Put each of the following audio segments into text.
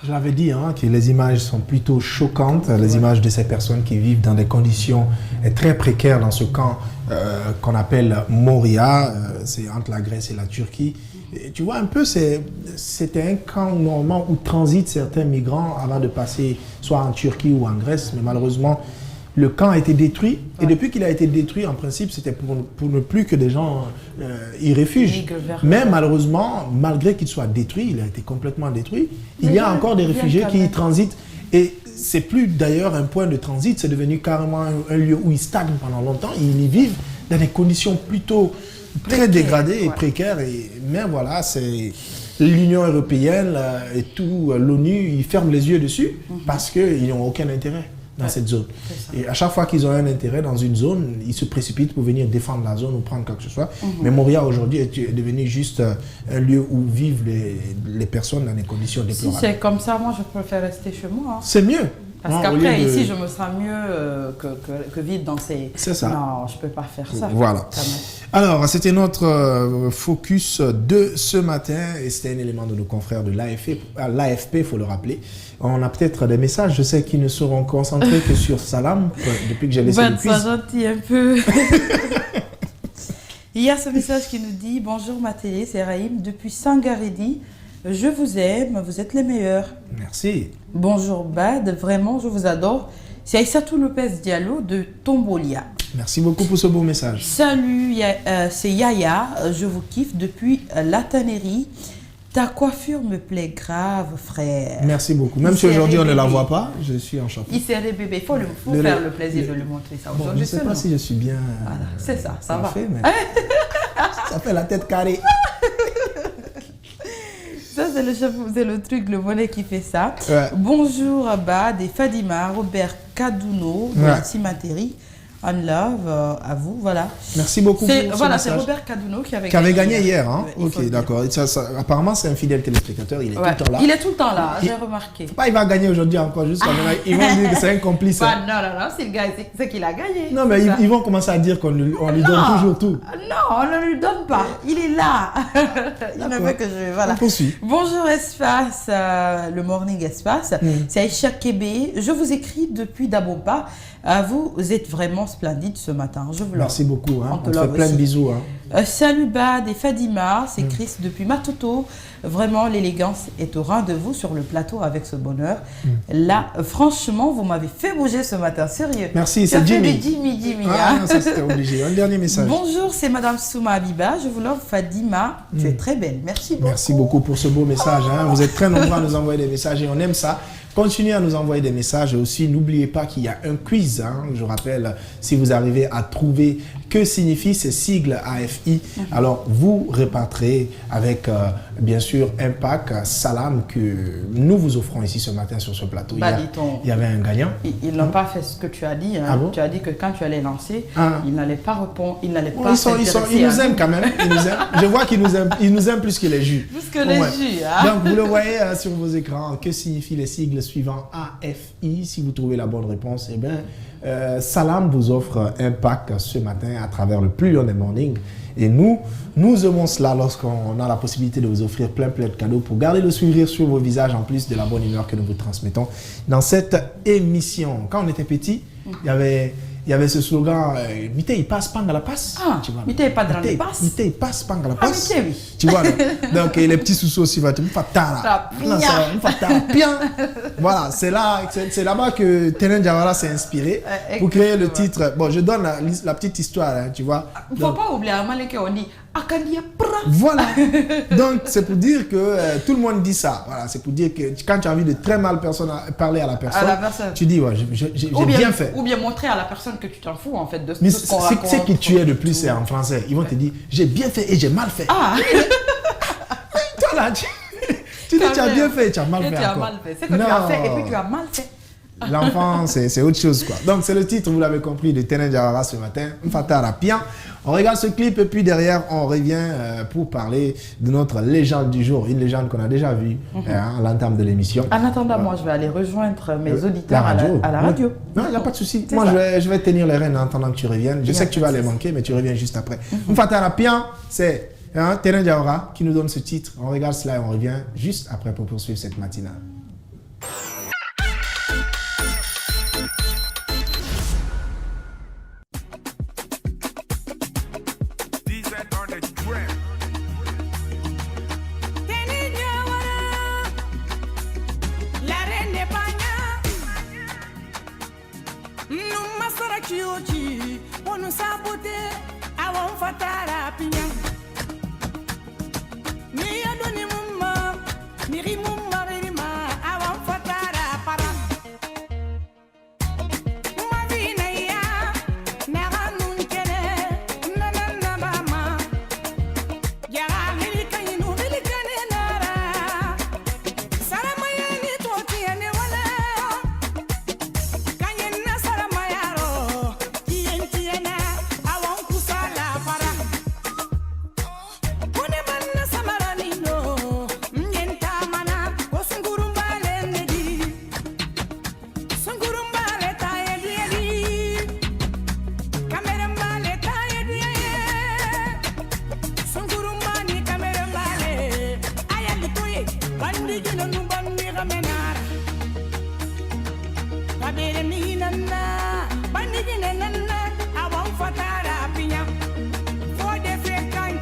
Je l'avais dit, que les images sont plutôt choquantes, les images de ces personnes qui vivent dans des conditions très précaires dans ce camp qu'on appelle Moria, c'est entre la Grèce et la Turquie. Et tu vois un peu, c'était un camp normalement où transitent certains migrants avant de passer soit en Turquie ou en Grèce, mais malheureusement, le camp a été détruit. Et depuis qu'il a été détruit, en principe, c'était pour ne plus que des gens y réfugient. Mais malheureusement, malgré qu'il soit détruit, il a été complètement détruit, il y a encore des réfugiés qui y transitent. Et c'est plus d'ailleurs un point de transit, c'est devenu carrément un lieu où ils stagnent pendant longtemps. Ils y vivent dans des conditions plutôt très dégradées et précaires. Mais voilà, c'est l'Union européenne et tout, l'ONU, ils ferment les yeux dessus parce qu'ils n'ont aucun intérêt dans cette zone. Et à chaque fois qu'ils ont un intérêt dans une zone, ils se précipitent pour venir défendre la zone ou prendre quoi que ce soit. Mais Moria aujourd'hui est devenu juste un lieu où vivent les personnes dans des conditions déplorables. Si c'est comme ça, moi je préfère rester chez moi. C'est mieux. Parce qu'après, ici, je me sens mieux que vivre dans ces... C'est ça. Non, je ne peux pas faire ça. Voilà. Alors, c'était notre focus de ce matin et c'était un élément de nos confrères de l'AFP, il faut le rappeler. On a peut-être des messages, je sais qu'ils ne seront concentrés que sur Salam, depuis que j'ai laissé le quiz. Sois gentil un peu. Il y a ce message qui nous dit « Bonjour ma télé, c'est Raïm, depuis Sangaredi. Je vous aime, vous êtes les meilleurs. » Merci. Bonjour Bad, vraiment, je vous adore. C'est Aïssatou Lopez Diallo de Tombolia. Merci beaucoup pour ce beau message. Salut, c'est Yaya, je vous kiffe depuis la tannerie. Ta coiffure me plaît grave, frère. Merci beaucoup. Même si aujourd'hui on ne la voit pas, je suis enchanté. Il s'est bébé, il faut faire le plaisir de lui montrer ça. Bon, je ne sais pas si je suis bien. Voilà, c'est ça, ça va. Mais ça fait la tête carrée. Ça, c'est le truc, le bonnet qui fait ça. Ouais. Bonjour Abad et Fadima, Robert Kadouno de la Cimaterie. On love à vous, voilà. Merci beaucoup. Voilà, c'est Robert Kadouno qui avait gagné hier. Hein? Ok, d'accord. Apparemment, c'est un fidèle téléspectateur. Il est tout le temps là. Il est tout le temps là, j'ai remarqué. Pas, il va gagner aujourd'hui encore, jusqu'à maintenant. Ils vont dire que c'est un complice. Bah, non, c'est le gars, c'est qu'il a gagné. Non, mais ils vont commencer à dire qu'on lui donne toujours tout. Non, on ne lui donne pas. Il est là. Il ne veut que je... Voilà. On poursuit. Bonjour Espace, le Morning Espace. C'est Aïcha Kébé. Je vous écris depuis Dabompa. Vous êtes vraiment splendide ce matin. Je vous Merci beaucoup. Hein. On te fait plein de bisous. Hein. Salut Bad et Fadima, c'est Chris depuis Matoto. Vraiment, l'élégance est au rendez-vous sur le plateau avec ce bonheur. Là, franchement, vous m'avez fait bouger ce matin. Sérieux. Merci, c'est Jimmy. Jimmy. Ah, ça c'était obligé. Un dernier message. Bonjour, c'est Madame Souma Abiba. Je vous love Fadima. Tu es très belle. Merci beaucoup. Merci beaucoup pour ce beau message. Hein. Vous êtes très nombreux à nous envoyer des messages et on aime ça. Continuez à nous envoyer des messages et aussi n'oubliez pas qu'il y a un quiz. Hein. Je rappelle, si vous arrivez à trouver que signifient ces sigles AFI, alors vous répartirez avec bien sûr un pack Salam que nous vous offrons ici ce matin sur ce plateau. Il y avait un gagnant. Ils n'ont pas fait ce que tu as dit. Hein. Ah bon? Tu as dit que quand tu allais lancer, ils n'allaient pas répondre. Ils n'allaient pas ils nous aiment quand même. Ils nous aiment. Je vois qu'ils nous aiment plus que les jus. Plus que les jus. Hein? Donc vous le voyez sur vos écrans. Que signifient les sigles suivants AFI? Si vous trouvez la bonne réponse, eh bien, Salam vous offre un pack ce matin à travers le plus lion des mornings. Et nous aimons cela lorsqu'on a la possibilité de vous offrir plein de cadeaux pour garder le sourire sur vos visages en plus de la bonne humeur que nous vous transmettons dans cette émission. Quand on était petit, il y avait ce slogan Mité, il passe, pang à la passe. Ah, Mité, il passe dans la passe. Mité, il passe, pang à la passe. Ah, Mité, oui. Tu vois, donc les petits sous-sous aussi, va te bien. Voilà, c'est là-bas que Tenen Diawara s'est inspiré pour créer le titre. Bon, je donne la petite histoire, hein, tu vois. Il ne faut pas oublier, à Malek, on dit Akandia Pra. Voilà. Donc, c'est pour dire que tout le monde dit ça. Voilà, c'est pour dire que quand tu as envie de très mal parler à la personne, tu dis, ouais, j'ai bien fait. Ou bien montrer à la personne que tu t'en fous, en fait, de ce qu'on raconte. C'est qui tu es de plus, c'est en français. Ils vont te dire, j'ai bien fait et j'ai mal fait. Ah. Toi là, tu dis, tu as bien fait et tu as mal fait. Tu as mal fait. C'est que tu as fait et puis tu as mal fait. L'enfant, c'est autre chose, quoi. Donc, c'est le titre, vous l'avez compris, de Tenen Diawara ce matin. Mfata Rapien. On regarde ce clip et puis derrière, on revient pour parler de notre légende du jour. Une légende qu'on a déjà vue à l'entame de l'émission. En attendant, moi, je vais aller rejoindre mes auditeurs à la radio. Non, il n'y a pas de souci. Moi, je vais tenir les rênes en attendant que tu reviennes. Je sais que tu vas les manquer, mais tu reviens juste après. Mfata Rapien, c'est Tenen Diawara qui nous donne ce titre. On regarde cela et on revient juste après pour poursuivre cette matinale. Ochi, onu sabote, awon fatara pinya. Mi adoni mumma, miri mumma rima, awon fatara para. Ma vina ya, naga nunkele, nanana bama. Yaga milika inu milika ne nara. Saramaya ni toti ane wala. Kanyena saramaya ro, kientiena, awon kusala para. Kone manna samarani no, mnyenta mana, ko sungurumbale nedi. Sungurumbale taye diedi, kamerambale taye diye. Sungurumbani kamerambale, ayali toye, bandigi no numbandi gamenara. Kabere ni nana, bandigi nana, awon fatara pinya. For the fake kind,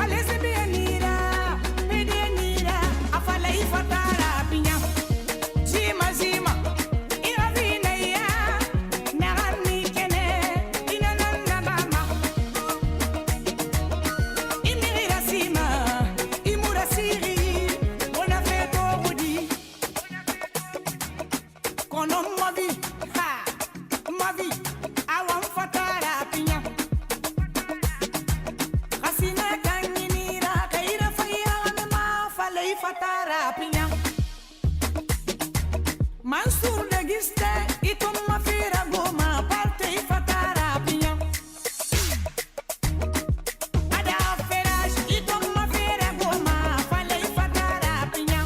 alese benira, bedenira, afala ifatara pinya. Zima zima, iravina ya, nagani kene, inanana mama. Imira sima, imura siri, bona feto budi. Kono mavi, ha, mavi, awon fatara pinya. Kasina kanginira, kaira faya ma falei fatara pinya. Mansur de giste, itum mafira goma, parte fatara pinya. Ada feraj, itum mafira goma, falei fatara pinya.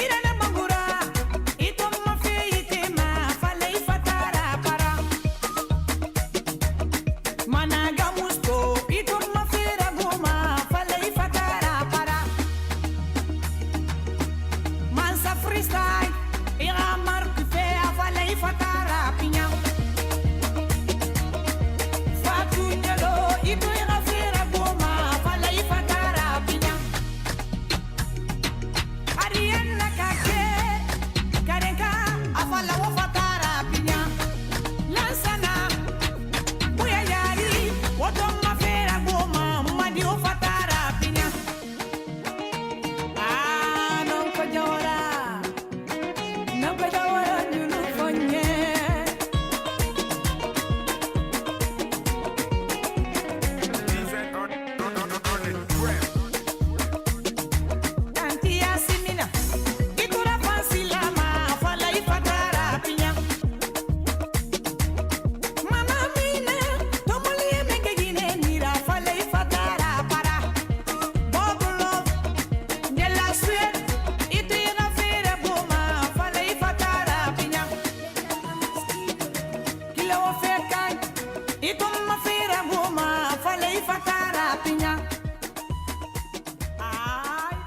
Irana mangura, itum mafiyitema, falei fatara para. Managa musto, itum mafira goma, falei fatara para. Mansa freestyle, ira marque fea, falei fatara pinya. Fatu nyelo, itu ira fira goma, falei fatara pinya. Ariana kake, karenka, afala wa fatara pinya. Lansana, buya yari, wotoma fera goma, madi o fatara pinya. Ah, non ko jawara, julu fonye. Tanti asimina, itura fansilama, falai fatara pinya. Mama mine, tomoli mengegine nira, falai fatara para. Bogulo, de la suite, itira fere boma, falai fatara pinya. Kila o fekai, itum fere boma, falai fatara pinya. Ay,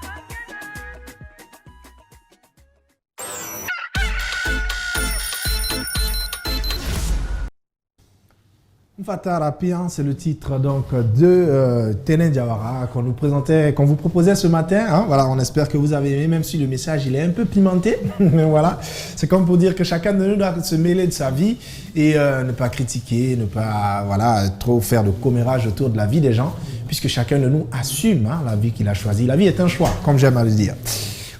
Fatara Pian, c'est le titre donc de Téné Diawara qu'on nous présentait, qu'on vous proposait ce matin. Hein. Voilà, on espère que vous avez aimé, même si le message il est un peu pimenté. Mais voilà, c'est comme pour dire que chacun de nous doit se mêler de sa vie et ne pas critiquer, ne pas voilà trop faire de commérage autour de la vie des gens, puisque chacun de nous assume hein, la vie qu'il a choisie. La vie est un choix, comme j'aime à le dire.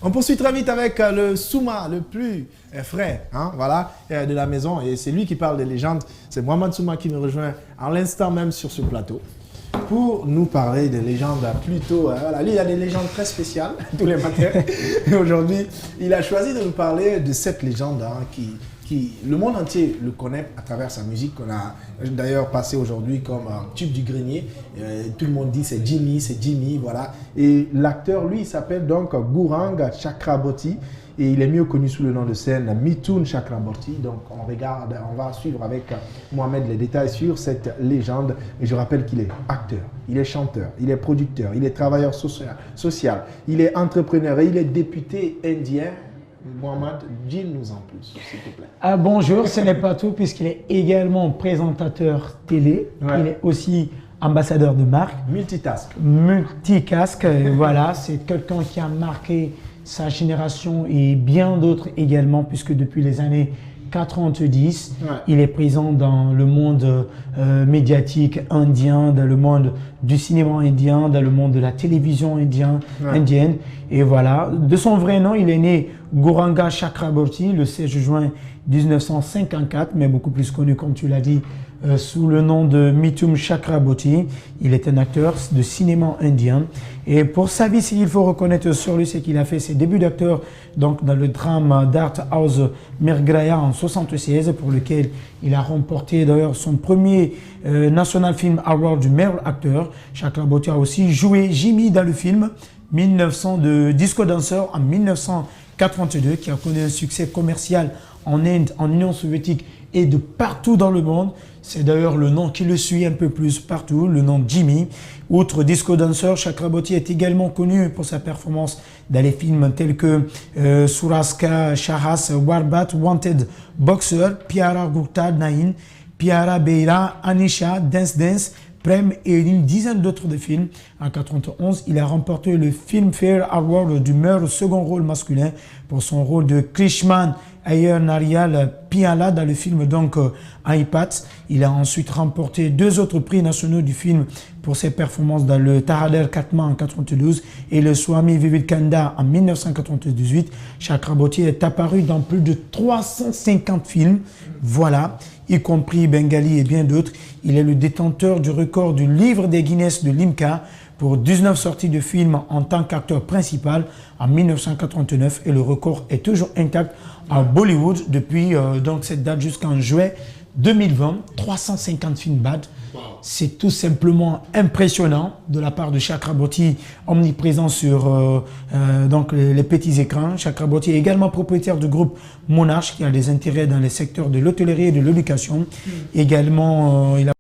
On poursuit très vite avec le Souma le plus frais hein, voilà, de la maison. Et c'est lui qui parle des légendes. C'est Mohamed Souma qui me rejoint à l'instant même sur ce plateau pour nous parler des légendes plutôt... voilà, lui, il a des légendes très spéciales tous les matins. Et aujourd'hui, il a choisi de nous parler de cette légende hein, qui le monde entier le connaît à travers sa musique qu'on a d'ailleurs passé aujourd'hui comme un tube du grenier. Tout le monde dit c'est Jimmy, voilà. Et l'acteur, lui, il s'appelle donc Gourang Chakraborty et il est mieux connu sous le nom de scène Mithun Chakraborty. Donc on va suivre avec Mohamed les détails sur cette légende. Et je rappelle qu'il est acteur, il est chanteur, il est producteur, il est travailleur social, il est entrepreneur et il est député indien. Mohamed, dis-nous en plus, s'il te plaît. Ah, bonjour, ce n'est pas tout puisqu'il est également présentateur télé. Ouais. Il est aussi ambassadeur de marque. Multicasque, voilà, c'est quelqu'un qui a marqué sa génération et bien d'autres également puisque depuis les années 90. Ouais. Il est présent dans le monde médiatique indien, dans le monde du cinéma indien, dans le monde de la télévision indienne. Et voilà. De son vrai nom, il est né Gauranga Chakraborty le 16 juin 1954, mais beaucoup plus connu, comme tu l'as dit, sous le nom de Mithun Chakraborty. Il est un acteur de cinéma indien. Et pour sa vie, ce qu'il faut reconnaître sur lui, c'est qu'il a fait ses débuts d'acteur donc dans le drame d'Art House Mergraya en 1976, pour lequel il a remporté d'ailleurs son premier National Film Award du meilleur acteur. Chakraborty a aussi joué Jimmy dans le film 1900 de Disco Dancer en 1982, qui a connu un succès commercial en Inde, en Union soviétique et de partout dans le monde. C'est d'ailleurs le nom qui le suit un peu plus partout, le nom Jimmy. Outre Disco Dancer, Chakraborty est également connu pour sa performance dans les films tels que Suraska Shahas, Warbat, Wanted Boxer, Pyara Gupta Nain, Pyara Beira, Anisha, Dance Dance, Prem et une dizaine d'autres de films. En 1991, il a remporté le Filmfare Award du meilleur second rôle masculin pour son rôle de Krishman Ayer Narial Piala dans le film donc iPad. Il a ensuite remporté 2 autres prix nationaux du film pour ses performances dans le Tarader Katma en 1992 et le Swami Vivekananda en 1998. Chakraborty est apparu dans plus de 350 films, voilà, y compris Bengali et bien d'autres. Il est le détenteur du record du livre des Guinness de l'IMCA pour 19 sorties de films en tant qu'acteur principal en 1989, et le record est toujours intact à Bollywood depuis donc cette date jusqu'en juillet 2020. 350 films bad. C'est tout simplement impressionnant de la part de Chakraborty, omniprésent sur donc les petits écrans. Chakraborty est également propriétaire du groupe Monarch, qui a des intérêts dans les secteurs de l'hôtellerie et de l'éducation. Également, il a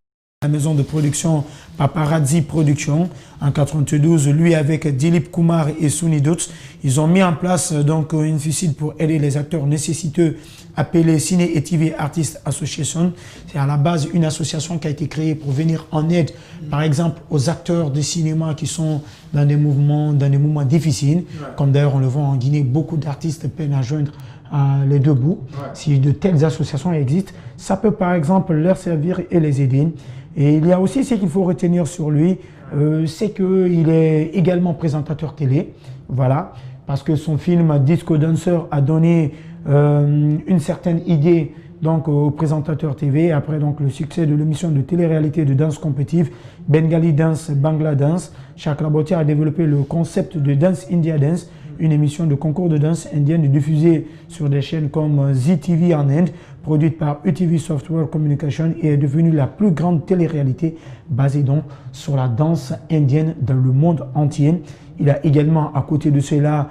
la maison de production Paparazzi Production. En 1992, lui avec Dilip Kumar et Sunny Dutt, ils ont mis en place donc une FICID pour aider les acteurs nécessiteux, appelée Ciné et TV Artists Association. C'est à la base une association qui a été créée pour venir en aide, par exemple, aux acteurs de cinéma qui sont dans des mouvements difficiles. Comme d'ailleurs on le voit en Guinée, beaucoup d'artistes peinent à joindre les deux bouts. Si de telles associations existent, ça peut par exemple leur servir et les aider. Et il y a aussi ce qu'il faut retenir sur lui, c'est qu'il est également présentateur télé, voilà, parce que son film Disco Dancer a donné une certaine idée donc au présentateur TV. Après donc le succès de l'émission de télé-réalité de danse compétitive Bengali Dance, Bangla Dance, Chakraborty a développé le concept de Dance India Dance, une émission de concours de danse indienne diffusée sur des chaînes comme ZTV en Inde, produite par UTV Software Communication, et est devenue la plus grande télé-réalité basée donc sur la danse indienne dans le monde entier. Il a également, à côté de cela,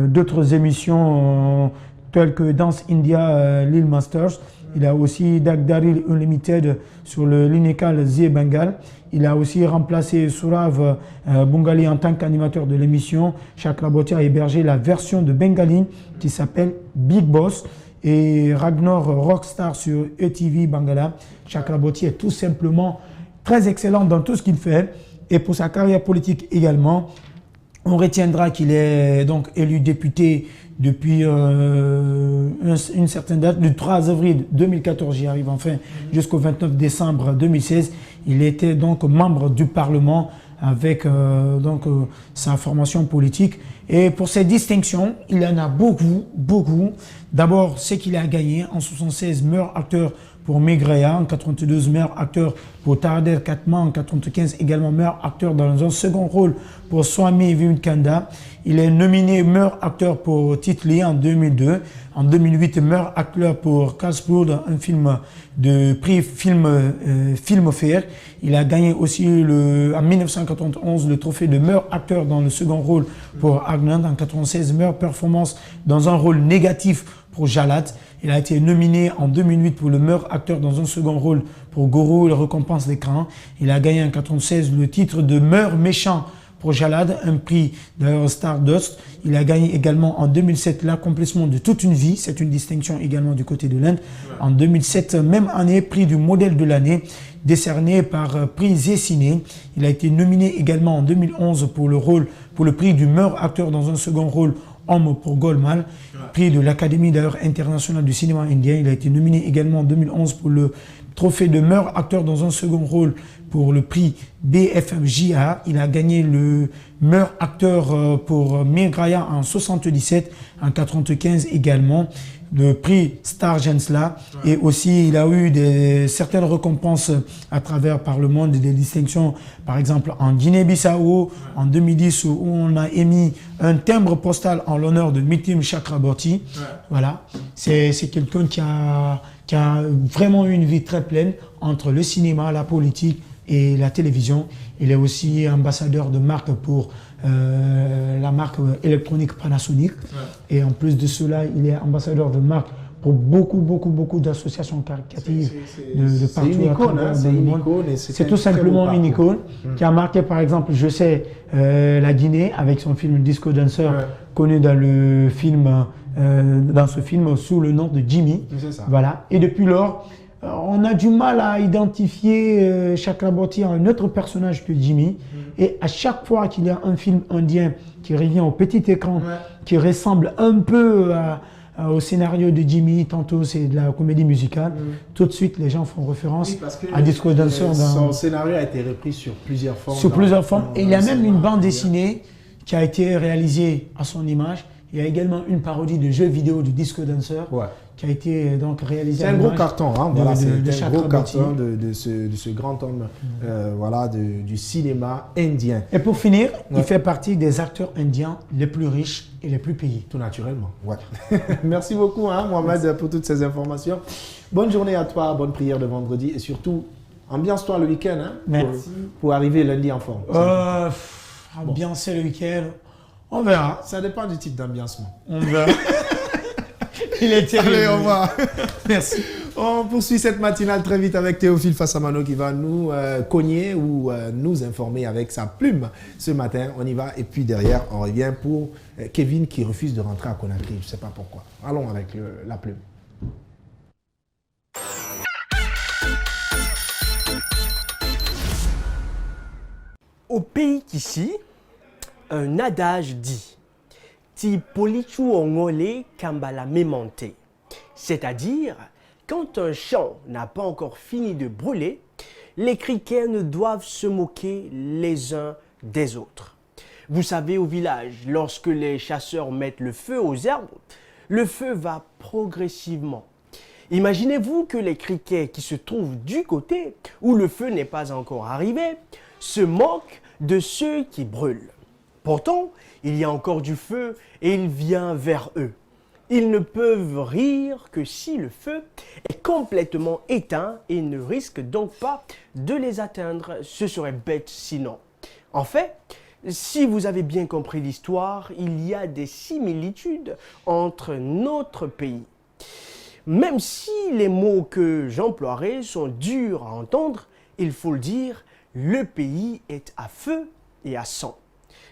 d'autres émissions telles que Dance India Lil Masters. Il a aussi Dagdaril Unlimited sur le Linecal Zee Bengal. Il a aussi remplacé Surav Bungali en tant qu'animateur de l'émission. Chakraborty a hébergé la version de Bengali qui s'appelle Big Boss, et Ragnar Rockstar sur ETV Bangala. Chakraborty est tout simplement très excellent dans tout ce qu'il fait, et pour sa carrière politique également. On retiendra qu'il est donc élu député depuis une certaine date, du 3 avril 2014, j'y arrive enfin, jusqu'au 29 décembre 2016. Il était donc membre du Parlement avec sa formation politique. Et pour ces distinctions, il en a beaucoup. D'abord, ce qu'il a gagné en 1976, meilleur acteur pour Meghraya, en 92, meilleur acteur pour Tarader Katma, en 95, également meilleur acteur dans un second rôle pour Swami Vivekananda. Il est nominé meilleur acteur pour Titli en 2002. En 2008, meilleur acteur pour Karlsburg, un film de prix Filmfare. Il a gagné aussi en 1991 le trophée de meilleur acteur dans le second rôle pour Agnand. En 1996, meilleure performance dans un rôle négatif pour Jalad. Il a été nominé en 2008 pour le meilleur acteur dans un second rôle pour Guru, la récompense d'écran. Il a gagné en 1996 le titre de meilleur méchant pour Jalad, un prix d'ailleurs Stardust. Il a gagné également en 2007 l'accomplissement de toute une vie, c'est une distinction également du côté de l'Inde. En 2007, même année, prix du modèle de l'année, décerné par Prix Zé Ciné. Il a été nominé également en 2011 pour le rôle pour pour le prix du meilleur acteur dans un second rôle, Homme pour Goldman, prix de l'Académie d'ailleurs internationale du cinéma indien. Il a été nominé également en 2011 pour le trophée de meilleur acteur dans un second rôle pour le prix BFFJA. Il a gagné le meilleur acteur pour Meghraya en 77, en 95 également, le prix Star Jensla. Et aussi, il a eu certaines récompenses à travers par le monde, des distinctions, par exemple en Guinée-Bissau, en 2010, où on a émis un timbre postal en l'honneur de Mitim Chakraborty. Voilà, c'est quelqu'un qui a vraiment eu une vie très pleine entre le cinéma, la politique et la télévision. Il est aussi ambassadeur de marque pour la marque électronique Panasonic. Et en plus de cela, il est ambassadeur de marque pour beaucoup d'associations caritatives de partout une icône, à travers le monde. C'est tout simplement une icône qui a marqué, par exemple, je sais, la Guinée avec son film Disco Dancer, connu dans le film, dans ce film sous le nom de Jimmy. Voilà. Et depuis lors, on a du mal à identifier Chakraborty en un autre personnage que Jimmy. Et à chaque fois qu'il y a un film indien qui revient au petit écran, qui ressemble un peu au scénario de Jimmy, tantôt c'est de la comédie musicale, tout de suite les gens font référence à Disco Dancer. Son scénario a été repris sur plusieurs formes. Sur plusieurs formes. Et il y a même une bande dessinée qui a été réalisée à son image. Il y a également une parodie de jeu vidéo de Disco Dancer qui a été donc réalisée. C'est un gros carton, hein, voilà, c'est un gros Chakraborty. carton de ce grand homme voilà, du cinéma indien. Et pour finir, il fait partie des acteurs indiens les plus riches et les plus payés. Tout naturellement, Merci beaucoup, hein, Mohamed, pour toutes ces informations. Bonne journée à toi, bonne prière de vendredi et surtout, ambiance-toi le week-end pour arriver lundi en forme. Ambiancer le week-end, on verra. Ça dépend du type d'ambiancement. On verra. Il est terrible. Allez, au revoir. Merci. On poursuit cette matinale très vite avec Théophile Fassamano qui va nous cogner ou nous informer avec sa plume ce matin. On y va et puis derrière, on revient pour Kevin qui refuse de rentrer à Conakry. Je ne sais pas pourquoi. Allons avec la plume. Au pays qu'ici, un adage dit Ti polichu ongole kambala memante. C'est-à-dire, quand un champ n'a pas encore fini de brûler, les criquets ne doivent se moquer les uns des autres. Vous savez, au village, lorsque les chasseurs mettent le feu aux herbes, le feu va progressivement. Imaginez-vous que les criquets qui se trouvent du côté où le feu n'est pas encore arrivé se moquent de ceux qui brûlent. Pourtant, il y a encore du feu et il vient vers eux. Ils ne peuvent rire que si le feu est complètement éteint et ne risquent donc pas de les atteindre. Ce serait bête sinon. En fait, si vous avez bien compris l'histoire, il y a des similitudes entre notre pays. Même si les mots que j'emploierai sont durs à entendre, il faut le dire, le pays est à feu et à sang.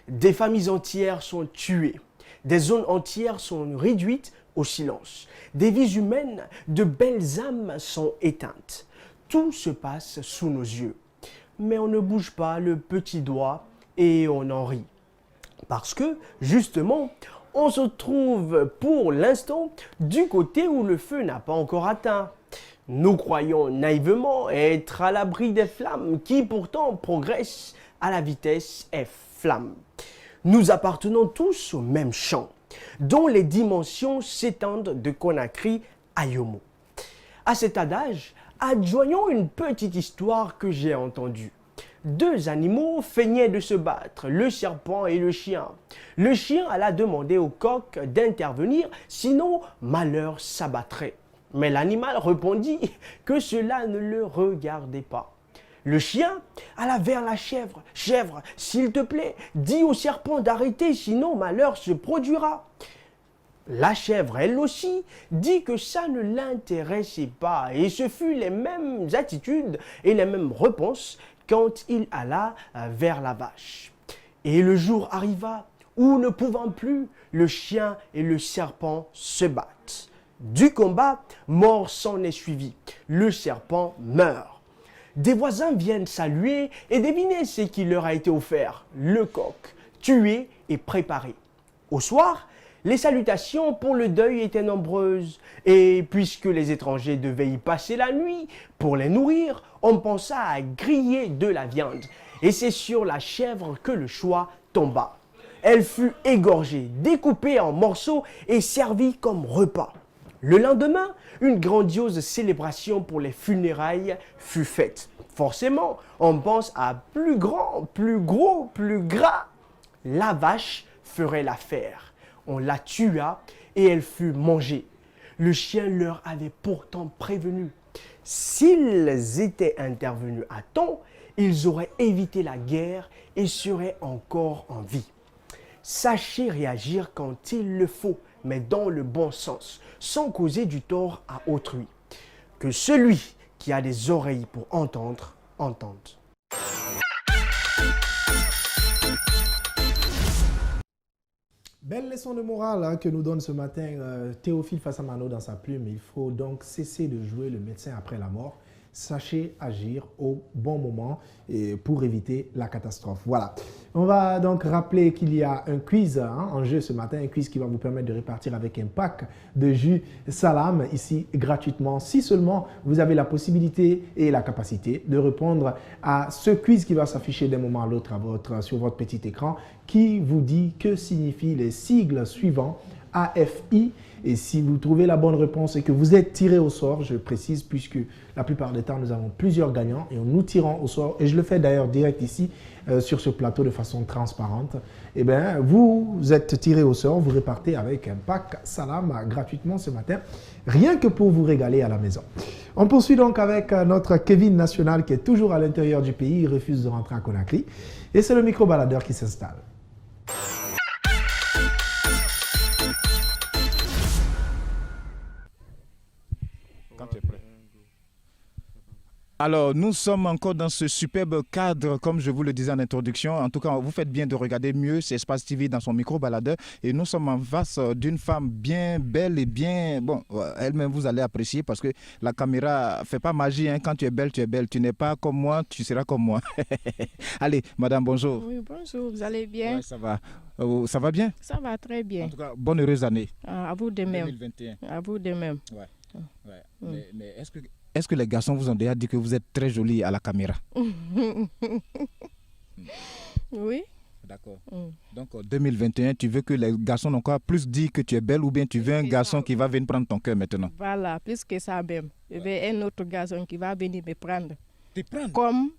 Des familles entières sont tuées, des zones entières sont réduites au silence, des vies humaines, de belles âmes sont éteintes. Tout se passe sous nos yeux, mais on ne bouge pas le petit doigt et on en rit. Parce que, justement, on se trouve pour l'instant du côté où le feu n'a pas encore atteint. Nous croyons naïvement être à l'abri des flammes qui pourtant progressent à la vitesse F-flamme. Nous appartenons tous au même champ, dont les dimensions s'étendent de Conakry à Yomo. À cet adage, adjoignons une petite histoire que j'ai entendue. Deux animaux feignaient de se battre, le serpent et le chien. Le chien alla demander au coq d'intervenir, sinon malheur s'abattrait. Mais l'animal répondit que cela ne le regardait pas. Le chien alla vers la chèvre. « Chèvre, s'il te plaît, dis au serpent d'arrêter, sinon malheur se produira. » La chèvre, elle aussi, dit que ça ne l'intéressait pas. Et ce fut les mêmes attitudes et les mêmes réponses quand il alla vers la vache. Et le jour arriva où, ne pouvant plus, le chien et le serpent se battent. Du combat, mort s'en est suivi. Le serpent meurt. Des voisins viennent saluer et deviner ce qui leur a été offert. Le coq, tué et préparée. Au soir, les salutations pour le deuil étaient nombreuses, et puisque les étrangers devaient y passer la nuit, pour les nourrir, on pensa à griller de la viande, et c'est sur la chèvre que le choix tomba. Elle fut égorgée, découpée en morceaux et servie comme repas. Le lendemain, une grandiose célébration pour les funérailles fut faite. Forcément, on pense à plus grand, plus gros, plus gras. La vache ferait l'affaire. On la tua et elle fut mangée. Le chien leur avait pourtant prévenu. S'ils étaient intervenus à temps, ils auraient évité la guerre et seraient encore en vie. Sachez réagir quand il le faut, mais dans le bon sens, sans causer du tort à autrui. Que celui qui a des oreilles pour entendre, entende. Belle leçon de morale que nous donne ce matin Théophile Fassamano dans sa plume. Il faut donc cesser de jouer le médecin après la mort. Sachez agir au bon moment et pour éviter la catastrophe. Voilà. On va donc rappeler qu'il y a un quiz en jeu ce matin, un quiz qui va vous permettre de répartir avec un pack de jus Salam ici gratuitement. Si seulement vous avez la possibilité et la capacité de répondre à ce quiz qui va s'afficher d'un moment à l'autre sur votre petit écran, qui vous dit que signifient les sigles suivants AFI. Et si vous trouvez la bonne réponse et que vous êtes tiré au sort, je précise, puisque la plupart des temps, nous avons plusieurs gagnants et nous tirons au sort. Et je le fais d'ailleurs direct ici sur ce plateau de façon transparente. Eh bien, vous êtes tiré au sort, vous repartez avec un pack Salam gratuitement ce matin, rien que pour vous régaler à la maison. On poursuit donc avec notre Kevin National qui est toujours à l'intérieur du pays, il refuse de rentrer à Conakry. Et c'est le micro-baladeur qui s'installe. Alors, nous sommes encore dans ce superbe cadre, comme je vous le disais en introduction. En tout cas, vous faites bien de regarder mieux, c'est Espace TV dans son micro-baladeur. Et nous sommes en face d'une femme bien belle et bien... Bon, elle-même, vous allez apprécier parce que la caméra ne fait pas magie. Hein. Quand tu es belle, tu es belle. Tu n'es pas comme moi, tu seras comme moi. Allez, madame, bonjour. Oui, bonjour, vous allez bien? Ouais, ça va. Ça va bien? Ça va très bien. En tout cas, bonne heureuse année. À vous de même. 2021. À vous de même. Ouais. Ouais. Mais est-ce que les garçons vous ont déjà dit que vous êtes très jolie à la caméra? Oui. D'accord. Donc, 2021, tu veux que les garçons n'ont pas plus dit que tu es belle ou bien tu veux un garçon qui va venir prendre ton cœur maintenant? Voilà, plus que ça même. Je veux un autre garçon qui va venir me prendre. Te prendre? Comme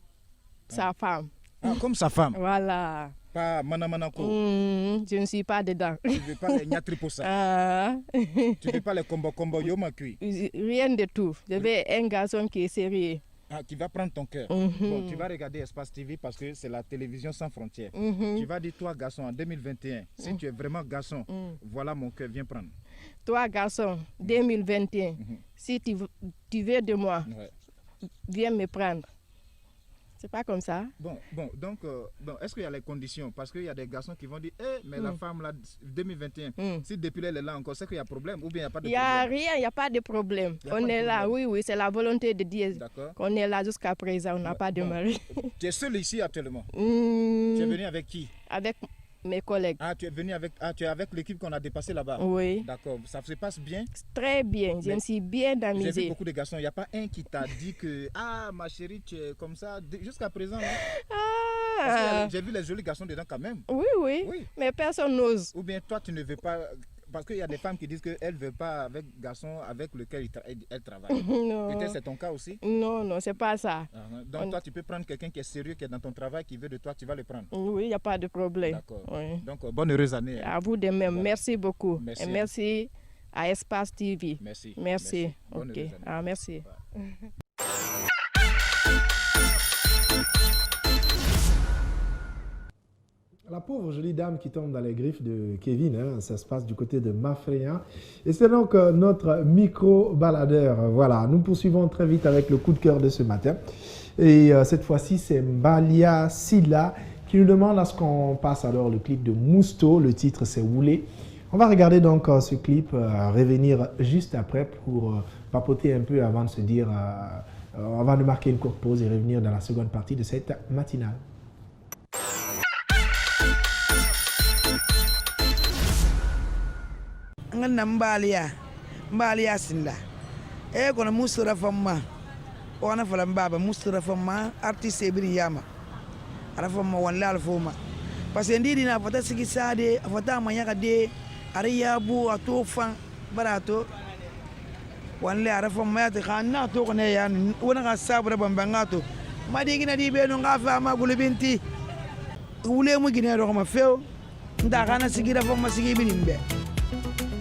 sa femme. Ah, comme sa femme? Voilà. Pas manamanako. Je ne suis pas dedans. Tu veux pas les nyatriposa? Ah. Tu veux pas les combo yoma kui? Rien de tout. Je veux un garçon qui est sérieux. Ah, qui va prendre ton cœur. Bon, tu vas regarder Espace TV parce que c'est la télévision sans frontières. Tu vas dire, toi garçon, en 2021, si tu es vraiment garçon, voilà mon cœur, viens prendre. Toi garçon, 2021, si tu veux de moi, viens me prendre. C'est pas comme ça. Bon, donc, est-ce qu'il y a les conditions? Parce qu'il y a des garçons qui vont dire, mais la femme, là, 2021, si depuis elle est là encore, c'est qu'il y a problème ou bien il n'y a pas de problème? Il n'y a rien, il n'y a pas de problème. On est là, oui, c'est la volonté de Dieu. D'accord. On est là jusqu'à présent, on n'a pas de mari. Tu es seul ici actuellement? Tu es venu avec qui? Avec mes collègues. Ah, tu es avec l'équipe qu'on a dépassé là-bas? Oui. D'accord, ça se passe bien? Très bien, je me suis bien amusée. J'ai vu beaucoup de garçons, il n'y a pas un qui t'a dit que « Ah, ma chérie, tu es comme ça jusqu'à présent. » J'ai vu les jolis garçons dedans quand même. Oui, mais personne n'ose. Ou bien toi, tu ne veux pas... Parce qu'il y a des femmes qui disent qu'elles ne veulent pas avec garçon avec lequel elles travaillent. Peut-être c'est ton cas aussi? Non, c'est pas ça. Donc toi, tu peux prendre quelqu'un qui est sérieux, qui est dans ton travail, qui veut de toi, tu vas le prendre? Oui, il n'y a pas de problème. D'accord. Oui. Donc, bonne heureuse année. À vous de même. Voilà. Merci beaucoup. Merci. Et merci à Espace TV. Merci. Ok. Merci. Ouais. La pauvre jolie dame qui tombe dans les griffes de Kevin, ça se passe du côté de Mafréan. Et c'est donc notre micro-baladeur. Voilà, nous poursuivons très vite avec le coup de cœur de ce matin. Et cette fois-ci, c'est Mbalia Silla qui nous demande à ce qu'on passe alors le clip de Mousto. Le titre, c'est Woulé. On va regarder donc ce clip, revenir juste après pour papoter un peu avant de se dire, avant de marquer une courte pause et revenir dans la seconde partie de cette matinale. ngana mbalia sinda e kono musura famma ona fala mbaba musura famma artiste ibri yama ara famma wala alfoma parce que ndidi na fata sigi sade afata manyaka de ari yabu atofan barato wanle ara famma ya khana to ko ne yan wona ga sabra bambangato madi gina di beno nga fama gulubinti wule mu gina ro ma feo nda kana sigi da famma sigi binimbe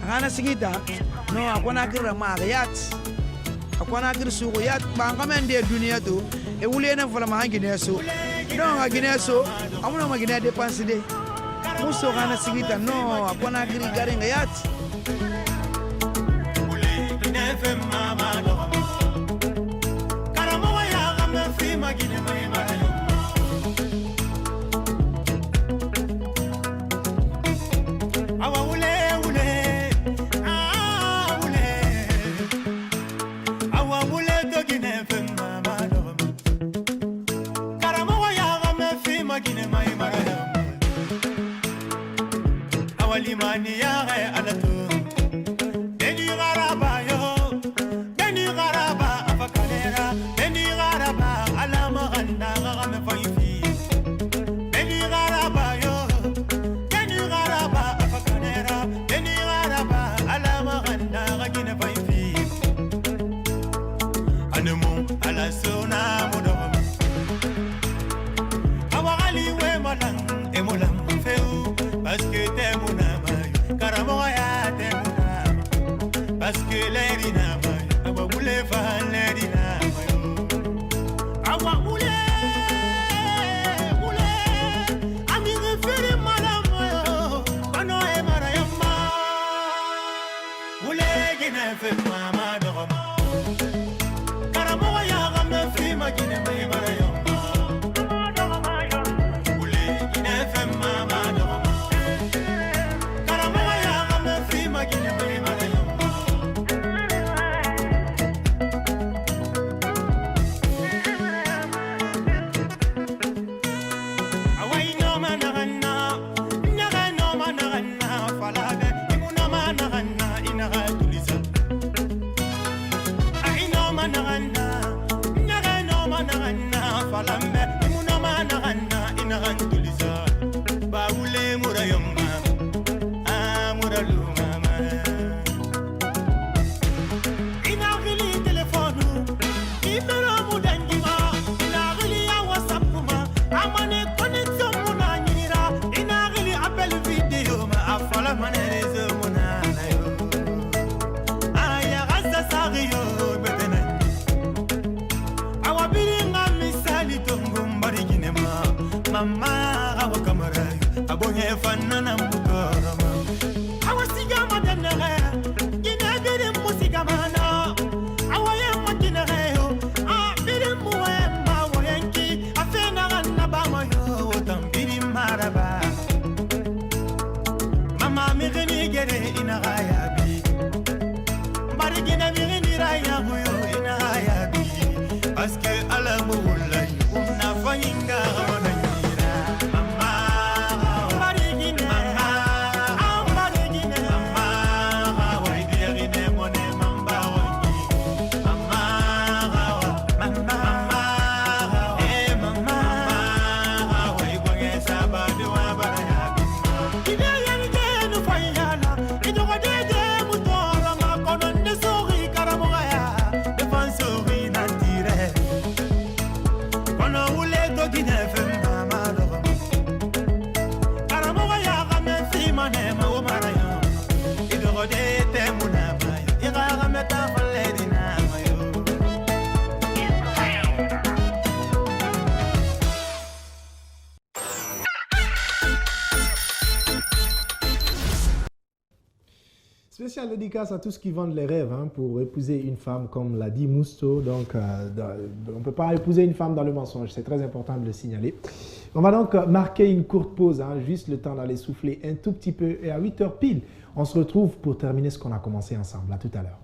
kana sigi ta no akona kira ma yat akona kira su yat ba ngamende dunia to e wule na fala ma hangine so no nga gine so amuna ma gine dépense de muso kana sigi ta no akona kira gare nga yat wule gine fe mama no karamo ya gambe fi ma gine mai ma Limani ya re alatu Beni garaba yo Beni garaba afakalera Beni garaba alama ganda gagame faifi Beni garaba yo Beni garaba afakalera Beni garaba alama ganda gagine faifi Anemu ala sona modom Awagali we malang emulang feu Parce que t'es mon parce que les dinama, awa mule fa les dinama awa mule ami refere malama yo kono e marayama mule gine fe mama dorama karamo ya gambe fi magine mai marayama mule gine fe mama dorama karamo ya gambe fi magine mai parce que à la moula, on a failli Spécial dédicace à tous qui vendent les rêves pour épouser une femme, comme l'a dit Mousto. Donc, on ne peut pas épouser une femme dans le mensonge. C'est très important de le signaler. On va donc marquer une courte pause, juste le temps d'aller souffler un tout petit peu. Et à 8h pile, on se retrouve pour terminer ce qu'on a commencé ensemble. À tout à l'heure.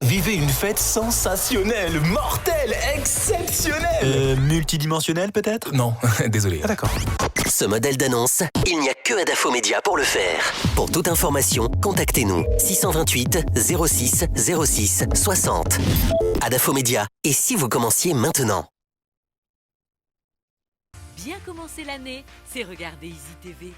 Vivez une fête sensationnelle, mortelle, exceptionnelle. Multidimensionnelle peut-être? Non, désolé. Ah d'accord. ce modèle d'annonce, il n'y a que Adafo Média pour le faire. Pour toute information, contactez-nous 628 06 06 60. Adafo Média. Et si vous commenciez maintenant? Bien commencer l'année, c'est regarder Easy TV.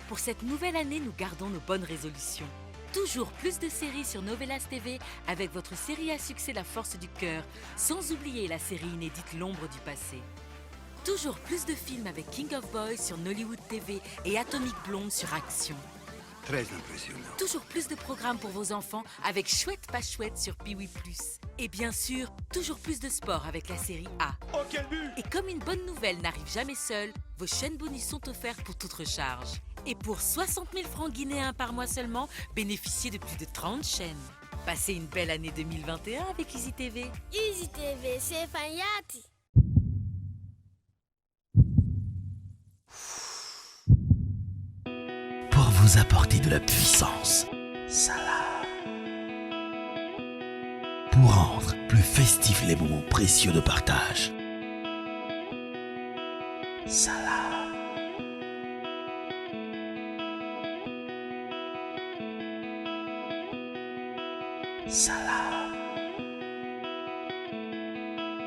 Pour cette nouvelle année, nous gardons nos bonnes résolutions. Toujours plus de séries sur Novelas TV avec votre série à succès La Force du Cœur, sans oublier la série inédite L'Ombre du Passé. Toujours plus de films avec King of Boys sur Nollywood TV et Atomic Blonde sur Action. Très impressionnant. Toujours plus de programmes pour vos enfants avec Chouette pas chouette sur Piwi+. Et bien sûr, toujours plus de sport avec la série A. Oh, quel but! Et comme une bonne nouvelle n'arrive jamais seule, vos chaînes bonus sont offertes pour toute recharge. Et pour 60 000 francs guinéens par mois seulement, bénéficiez de plus de 30 chaînes. Passez une belle année 2021 avec Easy TV. Easy TV, c'est Fayati. Pour vous apporter de la puissance, Salam. Pour rendre plus festifs les moments précieux de partage, Salam. Salam.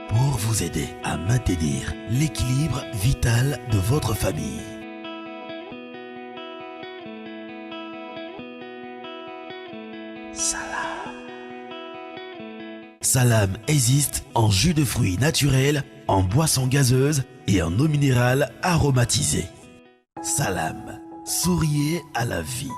Pour vous aider à maintenir l'équilibre vital de votre famille. Salam. Salam existe en jus de fruits naturel, en boisson gazeuse et en eau minérale aromatisée. Salam, souriez à la vie.